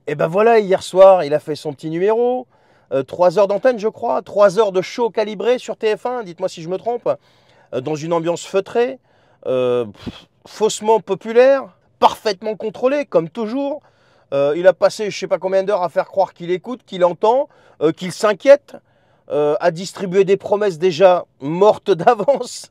Et ben voilà, hier soir, il a fait son petit numéro. 3 heures d'antenne, je crois. 3 heures de show calibré sur TF1, dites-moi si je me trompe. Dans une ambiance feutrée, faussement populaire, parfaitement contrôlée, comme toujours. Il a passé je ne sais pas combien d'heures à faire croire qu'il écoute, qu'il entend, qu'il s'inquiète, à distribuer des promesses déjà mortes d'avance,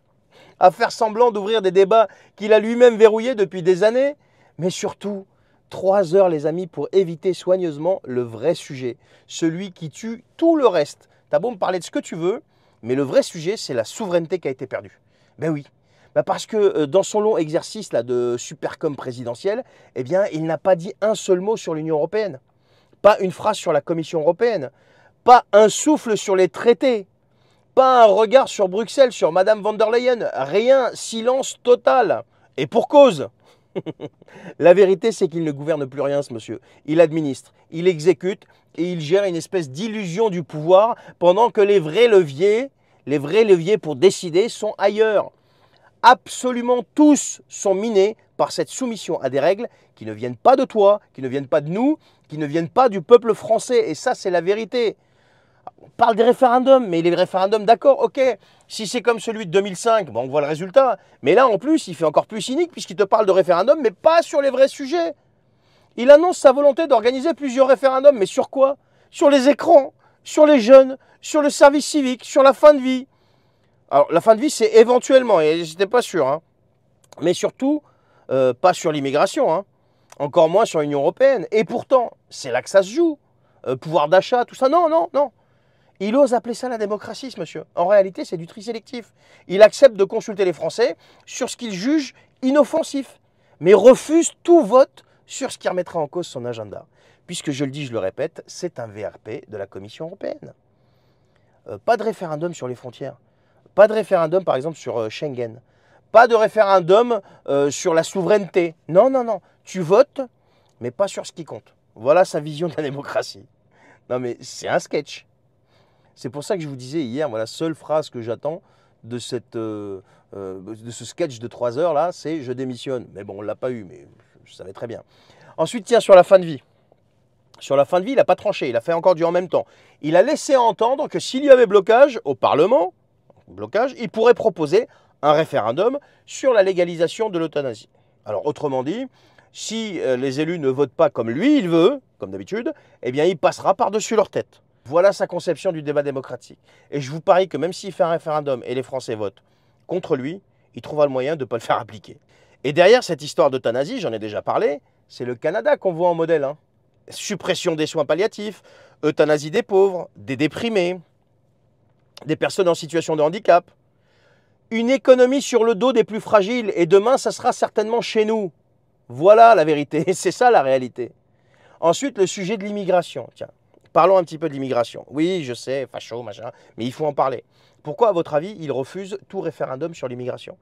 à faire semblant d'ouvrir des débats qu'il a lui-même verrouillés depuis des années. Mais surtout, 3 heures, les amis, pour éviter soigneusement le vrai sujet, celui qui tue tout le reste. T'as beau me parler de ce que tu veux, mais le vrai sujet, c'est la souveraineté qui a été perdue. Ben oui, parce que dans son long exercice là, de supercom présidentiel, eh bien, il n'a pas dit un seul mot sur l'Union européenne, pas une phrase sur la Commission européenne, pas un souffle sur les traités, pas un regard sur Bruxelles, sur Madame von der Leyen, rien, silence total. Et pour cause. La vérité, c'est qu'il ne gouverne plus rien, ce monsieur. Il administre, il exécute et il gère une espèce d'illusion du pouvoir pendant que les vrais leviers pour décider sont ailleurs. Absolument tous sont minés par cette soumission à des règles qui ne viennent pas de toi, qui ne viennent pas de nous, qui ne viennent pas du peuple français. Et ça, c'est la vérité. On parle des référendums, mais les référendums, d'accord, ok. Si c'est comme celui de 2005, bon, on voit le résultat. Mais là, en plus, il fait encore plus cynique puisqu'il te parle de référendum, mais pas sur les vrais sujets. Il annonce sa volonté d'organiser plusieurs référendums, mais sur quoi? Sur les écrans, sur les jeunes, sur le service civique, sur la fin de vie. Alors, la fin de vie, c'est éventuellement, et j'étais pas sûr, hein. Mais surtout, pas sur l'immigration, hein. Encore moins sur l'Union européenne. Et pourtant, c'est là que ça se joue. Pouvoir d'achat, tout ça. Non, non, non. Il ose appeler ça la démocratie, ce monsieur. En réalité, c'est du tri sélectif. Il accepte de consulter les Français sur ce qu'il juge inoffensif, mais refuse tout vote sur ce qui remettra en cause son agenda. Puisque, je le dis, je le répète, c'est un VRP de la Commission européenne. Pas de référendum sur les frontières. Pas de référendum, par exemple, sur Schengen. Pas de référendum sur la souveraineté. Non, non, non. Tu votes, mais pas sur ce qui compte. Voilà sa vision de la démocratie. Non, mais c'est un sketch. C'est pour ça que je vous disais hier, voilà, la seule phrase que j'attends de ce sketch de 3 heures là, c'est « je démissionne ». Mais bon, on ne l'a pas eu, mais je savais très bien. Ensuite, tiens, sur la fin de vie. Sur la fin de vie, il n'a pas tranché, il a fait encore du en même temps. Il a laissé entendre que s'il y avait blocage au Parlement, il pourrait proposer un référendum sur la légalisation de l'euthanasie. Alors, autrement dit, si les élus ne votent pas comme lui, il veut, comme d'habitude, eh bien, il passera par-dessus leur tête. Voilà sa conception du débat démocratique. Et je vous parie que même s'il fait un référendum et les Français votent contre lui, il trouvera le moyen de ne pas le faire appliquer. Et derrière cette histoire d'euthanasie, j'en ai déjà parlé, c'est le Canada qu'on voit en modèle, hein. Suppression des soins palliatifs, euthanasie des pauvres, des déprimés, des personnes en situation de handicap. Une économie sur le dos des plus fragiles, et demain, ça sera certainement chez nous. Voilà la vérité, c'est ça la réalité. Ensuite, le sujet de l'immigration. Tiens, parlons un petit peu de l'immigration. Oui, je sais, facho, machin, mais il faut en parler. Pourquoi, à votre avis, il refuse tout référendum sur l'immigration?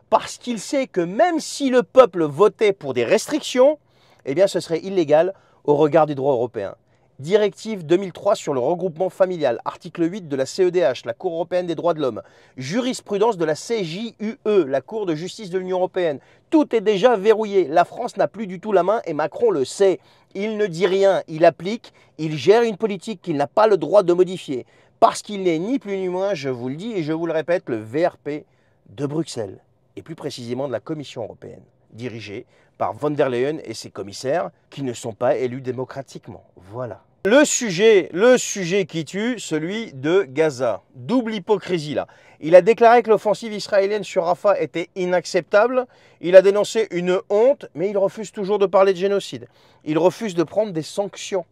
Parce qu'il sait que même si le peuple votait pour des restrictions, eh bien, ce serait illégal au regard du droit européen. Directive 2003 sur le regroupement familial, article 8 de la CEDH, la Cour européenne des droits de l'homme, jurisprudence de la CJUE, la Cour de justice de l'Union européenne. Tout est déjà verrouillé. La France n'a plus du tout la main et Macron le sait. Il ne dit rien, il applique, il gère une politique qu'il n'a pas le droit de modifier. Parce qu'il n'est ni plus ni moins, je vous le dis et je vous le répète, le VRP de Bruxelles, et plus précisément de la Commission européenne, dirigée par von der Leyen et ses commissaires qui ne sont pas élus démocratiquement. Voilà. Le sujet qui tue, celui de Gaza. Double hypocrisie là. Il a déclaré que l'offensive israélienne sur Rafah était inacceptable. Il a dénoncé une honte, mais il refuse toujours de parler de génocide. Il refuse de prendre des sanctions.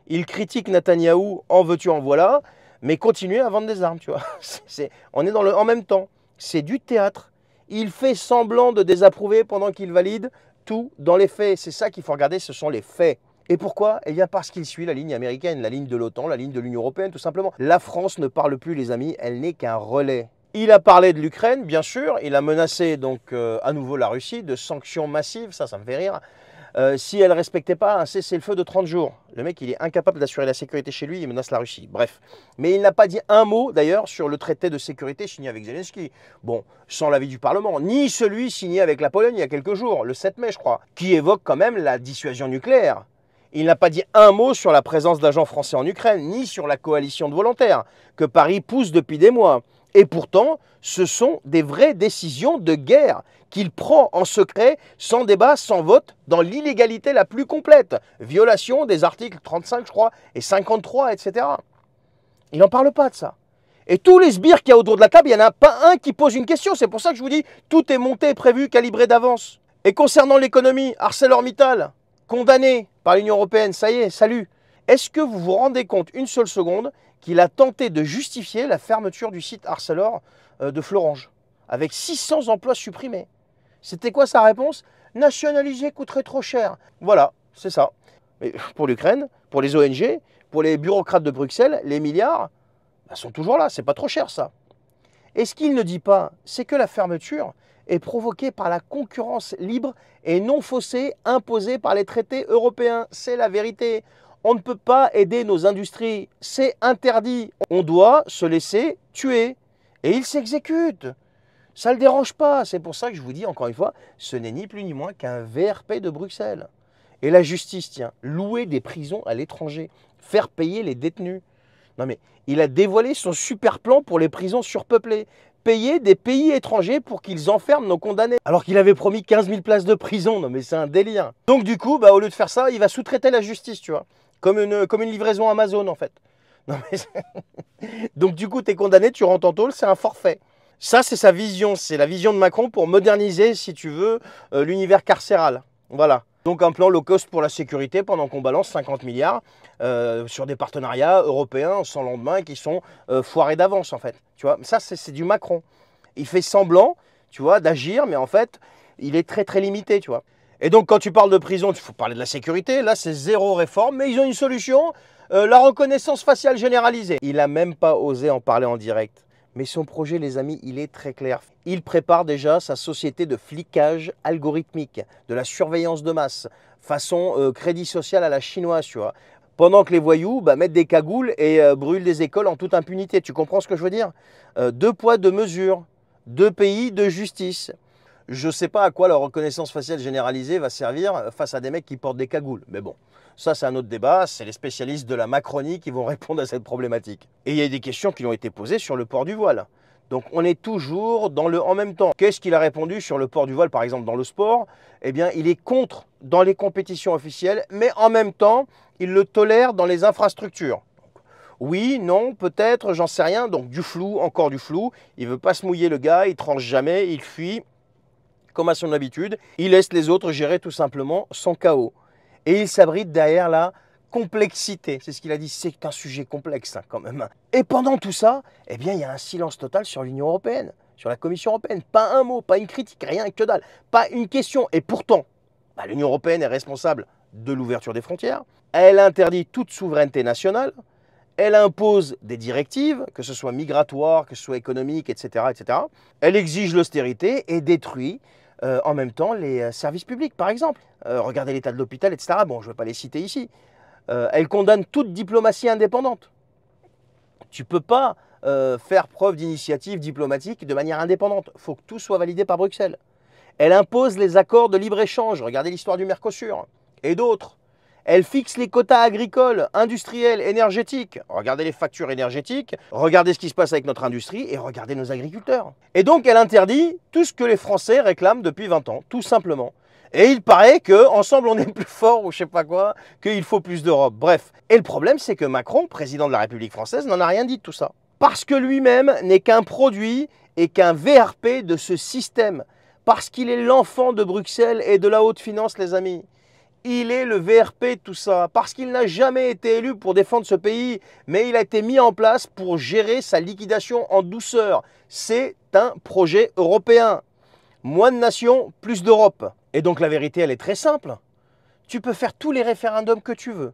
Il critique Netanyahou, en veux-tu, en voilà, mais continue à vendre des armes, tu vois. On est dans en même temps. C'est du théâtre. Il fait semblant de désapprouver pendant qu'il valide tout dans les faits. C'est ça qu'il faut regarder, ce sont les faits. Et pourquoi? Eh bien parce qu'il suit la ligne américaine, la ligne de l'OTAN, la ligne de l'Union européenne, tout simplement. La France ne parle plus, les amis, elle n'est qu'un relais. Il a parlé de l'Ukraine, bien sûr, il a menacé donc à nouveau la Russie de sanctions massives, ça me fait rire, si elle ne respectait pas un cessez-le-feu de 30 jours. Le mec, il est incapable d'assurer la sécurité chez lui, il menace la Russie. Bref. Mais il n'a pas dit un mot, d'ailleurs, sur le traité de sécurité signé avec Zelensky. Bon, sans l'avis du Parlement, ni celui signé avec la Pologne il y a quelques jours, le 7 mai, je crois, qui évoque quand même la dissuasion nucléaire. Il n'a pas dit un mot sur la présence d'agents français en Ukraine, ni sur la coalition de volontaires que Paris pousse depuis des mois. Et pourtant, ce sont des vraies décisions de guerre qu'il prend en secret, sans débat, sans vote, dans l'illégalité la plus complète. Violation des articles 35, je crois, et 53, etc. Il n'en parle pas de ça. Et tous les sbires qu'il y a autour de la table, il n'y en a pas un qui pose une question. C'est pour ça que je vous dis, tout est monté, prévu, calibré d'avance. Et concernant l'économie, ArcelorMittal, condamné par l'Union européenne, ça y est, salut. Est-ce que vous vous rendez compte une seule seconde qu'il a tenté de justifier la fermeture du site Arcelor de Florange, avec 600 emplois supprimés? C'était quoi sa réponse? Nationaliser coûterait trop cher. Voilà, c'est ça. Mais pour l'Ukraine, pour les ONG, pour les bureaucrates de Bruxelles, les milliards, sont toujours là, c'est pas trop cher ça. Et ce qu'il ne dit pas, c'est que la fermeture est provoquée par la concurrence libre et non faussée imposée par les traités européens. C'est la vérité. On ne peut pas aider nos industries, c'est interdit. On doit se laisser tuer. Et il s'exécute. Ça ne le dérange pas. C'est pour ça que je vous dis encore une fois, ce n'est ni plus ni moins qu'un VRP de Bruxelles. Et la justice, tiens, louer des prisons à l'étranger, faire payer les détenus. Non mais il a dévoilé son super plan pour les prisons surpeuplées. Payer des pays étrangers pour qu'ils enferment nos condamnés. Alors qu'il avait promis 15 000 places de prison. Non mais c'est un délire. Donc du coup, au lieu de faire ça, il va sous-traiter la justice, tu vois. Comme une livraison Amazon en fait. Non, mais donc du coup, tu es condamné, tu rentres en tôle, c'est un forfait. Ça, c'est sa vision. C'est la vision de Macron pour moderniser, si tu veux, l'univers carcéral. Voilà. Donc un plan low cost pour la sécurité pendant qu'on balance 50 milliards sur des partenariats européens sans lendemain qui sont foirés d'avance en fait. Tu vois, ça c'est du Macron. Il fait semblant, tu vois, d'agir, mais en fait, il est très très limité, tu vois. Et donc quand tu parles de prison, il faut parler de la sécurité. Là, c'est zéro réforme, mais ils ont une solution, la reconnaissance faciale généralisée. Il n'a même pas osé en parler en direct. Mais son projet, les amis, il est très clair. Il prépare déjà sa société de flicage algorithmique, de la surveillance de masse, façon crédit social à la chinoise, tu vois. Pendant que les voyous mettent des cagoules et brûlent des écoles en toute impunité. Tu comprends ce que je veux dire? Deux poids, deux mesures, deux pays, deux justice. Je ne sais pas à quoi la reconnaissance faciale généralisée va servir face à des mecs qui portent des cagoules. Mais bon, ça c'est un autre débat, c'est les spécialistes de la Macronie qui vont répondre à cette problématique. Et il y a des questions qui lui ont été posées sur le port du voile. Donc on est toujours dans le en même temps. Qu'est-ce qu'il a répondu sur le port du voile, par exemple dans le sport? Eh bien, il est contre dans les compétitions officielles, mais en même temps, il le tolère dans les infrastructures. Oui, non, peut-être, j'en sais rien. Donc du flou, encore du flou. Il ne veut pas se mouiller le gars, il tranche jamais, il fuit. Comme à son habitude, il laisse les autres gérer tout simplement son chaos. Et il s'abrite derrière la complexité. C'est ce qu'il a dit, c'est un sujet complexe quand même. Et pendant tout ça, eh bien, il y a un silence total sur l'Union européenne, sur la Commission européenne. Pas un mot, pas une critique, rien que dalle, pas une question. Et pourtant, l'Union européenne est responsable de l'ouverture des frontières. Elle interdit toute souveraineté nationale. Elle impose des directives, que ce soit migratoires, que ce soit économiques, etc. etc. Elle exige l'austérité et détruit en même temps les services publics, par exemple. Regardez l'état de l'hôpital, etc. Bon, je ne vais pas les citer ici. Elle condamne toute diplomatie indépendante. Tu ne peux pas faire preuve d'initiative diplomatique de manière indépendante. Il faut que tout soit validé par Bruxelles. Elle impose les accords de libre-échange. Regardez l'histoire du Mercosur et d'autres. Elle fixe les quotas agricoles, industriels, énergétiques. Regardez les factures énergétiques, regardez ce qui se passe avec notre industrie et regardez nos agriculteurs. Et donc elle interdit tout ce que les Français réclament depuis 20 ans, tout simplement. Et il paraît qu'ensemble on est plus fort ou je sais pas quoi, qu'il faut plus d'Europe. Bref. Et le problème c'est que Macron, président de la République française, n'en a rien dit de tout ça. Parce que lui-même n'est qu'un produit et qu'un VRP de ce système. Parce qu'il est l'enfant de Bruxelles et de la haute finance, les amis. Il est le VRP de tout ça, parce qu'il n'a jamais été élu pour défendre ce pays, mais il a été mis en place pour gérer sa liquidation en douceur. C'est un projet européen. Moins de nations, plus d'Europe. Et donc la vérité, elle est très simple. Tu peux faire tous les référendums que tu veux.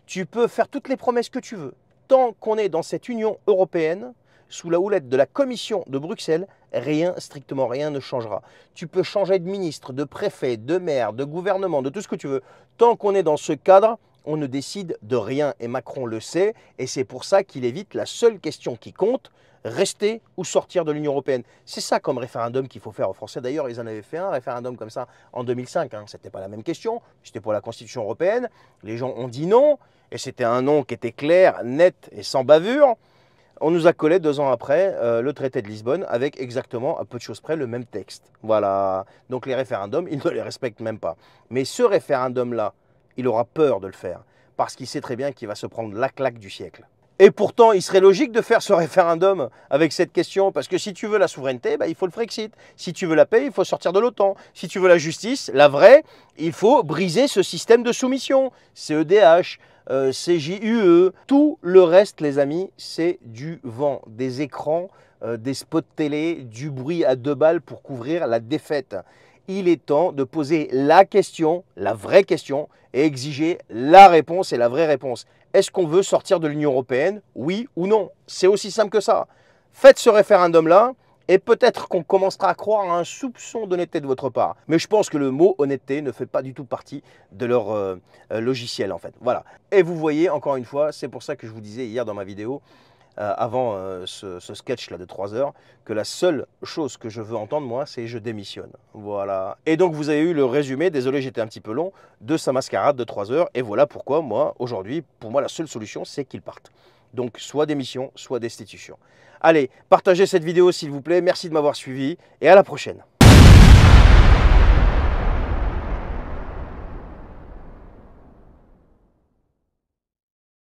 Tu peux faire toutes les promesses que tu veux. Tant qu'on est dans cette Union européenne, sous la houlette de la Commission de Bruxelles, rien, strictement rien ne changera. Tu peux changer de ministre, de préfet, de maire, de gouvernement, de tout ce que tu veux. Tant qu'on est dans ce cadre, on ne décide de rien. Et Macron le sait. Et c'est pour ça qu'il évite la seule question qui compte, rester ou sortir de l'Union européenne. C'est ça comme référendum qu'il faut faire aux Français. D'ailleurs, ils en avaient fait un référendum comme ça en 2005. Hein. Ce n'était pas la même question, c'était pour la Constitution européenne. Les gens ont dit non, et c'était un non qui était clair, net et sans bavure. On nous a collé 2 ans après le traité de Lisbonne avec exactement, à peu de choses près, le même texte. Voilà. Donc les référendums, ils ne les respectent même pas. Mais ce référendum-là, il aura peur de le faire parce qu'il sait très bien qu'il va se prendre la claque du siècle. Et pourtant, il serait logique de faire ce référendum avec cette question, parce que si tu veux la souveraineté, il faut le Frexit. Si tu veux la paix, il faut sortir de l'OTAN. Si tu veux la justice, la vraie, il faut briser ce système de soumission. CEDH, CJUE, tout le reste, les amis, c'est du vent, des écrans, des spots télé, du bruit à 2 balles pour couvrir la défaite. Il est temps de poser la question, la vraie question, et exiger la réponse et la vraie réponse. Est-ce qu'on veut sortir de l'Union européenne, oui ou non? C'est aussi simple que ça. Faites ce référendum-là, et peut-être qu'on commencera à croire à un soupçon d'honnêteté de votre part. Mais je pense que le mot honnêteté ne fait pas du tout partie de leur logiciel, en fait. Voilà. Et vous voyez, encore une fois, c'est pour ça que je vous disais hier dans ma vidéo, avant ce sketch là de 3 heures, que la seule chose que je veux entendre moi, c'est je démissionne. Voilà. Et donc vous avez eu le résumé, désolé j'étais un petit peu long, de sa mascarade de 3 heures. Et voilà pourquoi moi, aujourd'hui, pour moi la seule solution, c'est qu'il parte. Donc soit démission, soit destitution. Allez, partagez cette vidéo s'il vous plaît, merci de m'avoir suivi et à la prochaine.